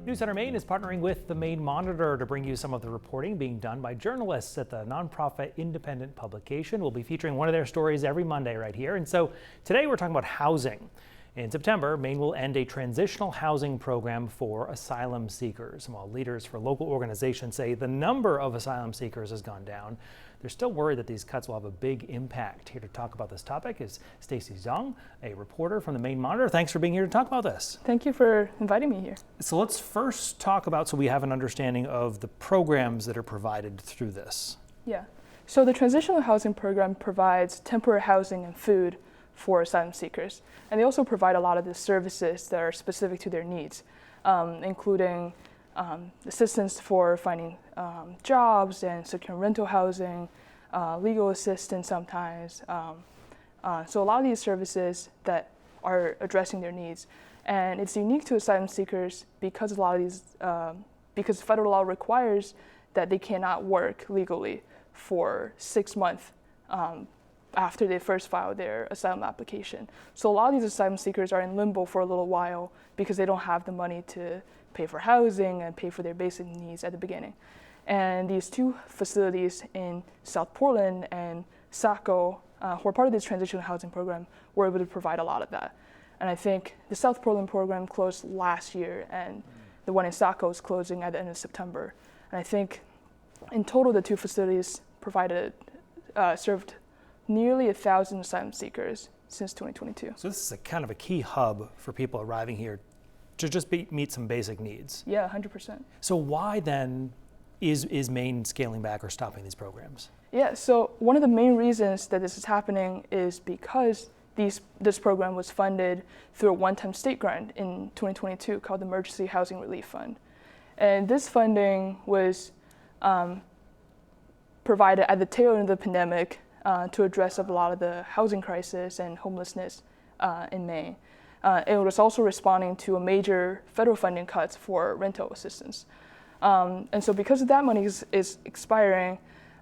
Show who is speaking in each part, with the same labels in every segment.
Speaker 1: News Center Maine is partnering with the Maine-Monitor to bring you some of the reporting being done by journalists at the nonprofit independent publication. We'll be featuring one of their stories every Monday right here. And so today we're talking about housing. In September, Maine will end a transitional housing program for asylum seekers. And while leaders for local organizations say the number of asylum seekers has gone down, they're still worried that these cuts will have a big impact. Here to talk about this topic is Stacy Zhang, a reporter from the Maine-Monitor. Thanks for being here to talk about this.
Speaker 2: Thank you for inviting me here.
Speaker 1: So let's first talk about, so we have an understanding of the programs that are provided through this.
Speaker 2: Yeah. So the transitional housing program provides temporary housing and food for asylum seekers. And they also provide a lot of the services that are specific to their needs, including assistance for finding jobs and securing rental housing, legal assistance sometimes. So a lot of these services that are addressing their needs. And it's unique to asylum seekers because a lot of these, because federal law requires that they cannot work legally for 6 months after they first file their asylum application. So a lot of these asylum seekers are in limbo for a little while because they don't have the money to pay for housing and pay for their basic needs at the beginning. And these two facilities in South Portland and Saco, who are part of this transitional housing program, were able to provide a lot of that. And I think the South Portland program closed last year, and the one in Saco is closing at the end of September. And I think in total, the two facilities provided, served nearly 1,000 asylum seekers since 2022.
Speaker 1: So this is a kind of a key hub for people arriving here to just meet some basic needs.
Speaker 2: Yeah, 100%.
Speaker 1: So why then is Maine scaling back or stopping these programs?
Speaker 2: Yeah, so one of the main reasons that this is happening is because this program was funded through a one-time state grant in 2022 called the Emergency Housing Relief Fund. And this funding was provided at the tail end of the pandemic to address a lot of the housing crisis and homelessness in Maine. It was also responding to a major federal funding cuts for rental assistance. And so because that money is expiring,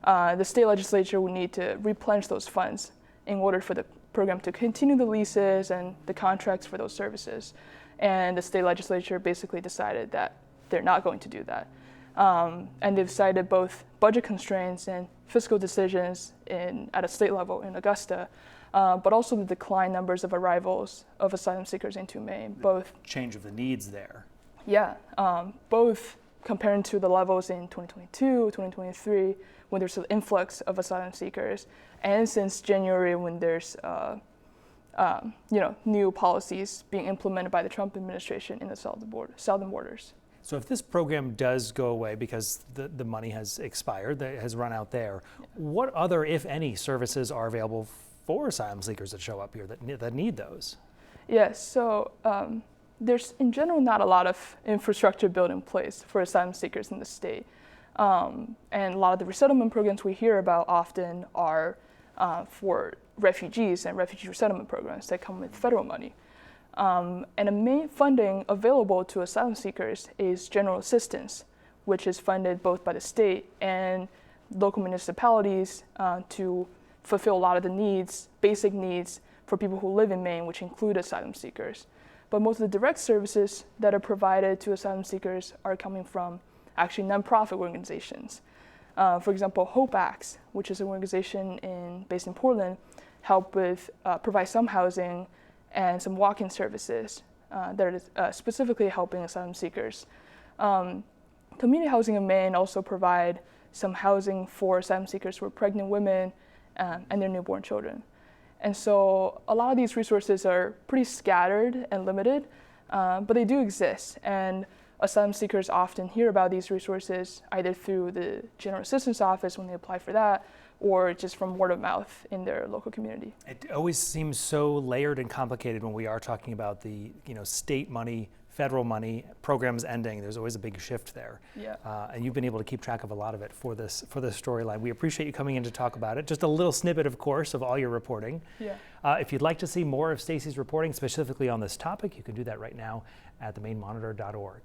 Speaker 2: the state legislature will need to replenish those funds in order for the program to continue the leases and the contracts for those services. And the state legislature basically decided that they're not going to do that. And they've cited both budget constraints and fiscal decisions at a state level in Augusta, but also the decline numbers of arrivals of asylum seekers into Maine. Both
Speaker 1: change of the needs there.
Speaker 2: Yeah, both comparing to the levels in 2022, 2023, when there's an influx of asylum seekers, and since January when there's new policies being implemented by the Trump administration in the southern borders.
Speaker 1: So if this program does go away because the money has expired, that has run out there, what other, if any, services are available for asylum seekers that show up here that need those?
Speaker 2: Yes, so there's in general not a lot of infrastructure built in place for asylum seekers in the state. And a lot of the resettlement programs we hear about often are for refugees and refugee resettlement programs that come with federal money. And the main funding available to asylum seekers is general assistance, which is funded both by the state and local municipalities to fulfill a lot of the needs, basic needs for people who live in Maine, which include asylum seekers. But most of the direct services that are provided to asylum seekers are coming from actually nonprofit organizations. For example, Hope Acts, which is an organization based in Portland, provide some housing and some walk-in services that are specifically helping asylum seekers. Community Housing in Maine also provide some housing for asylum seekers who are pregnant women and their newborn children. And so a lot of these resources are pretty scattered and limited, but they do exist. And asylum seekers often hear about these resources either through the General Assistance Office when they apply for that, or just from word of mouth in their local community.
Speaker 1: It always seems so layered and complicated when we are talking about the state money, federal money, programs ending. There's always a big shift there.
Speaker 2: Yeah.
Speaker 1: And you've been able to keep track of a lot of it for this storyline. We appreciate you coming in to talk about it. Just a little snippet, of course, of all your reporting.
Speaker 2: Yeah.
Speaker 1: If you'd like to see more of Stacy's reporting specifically on this topic, you can do that right now at the-maine-monitor.org.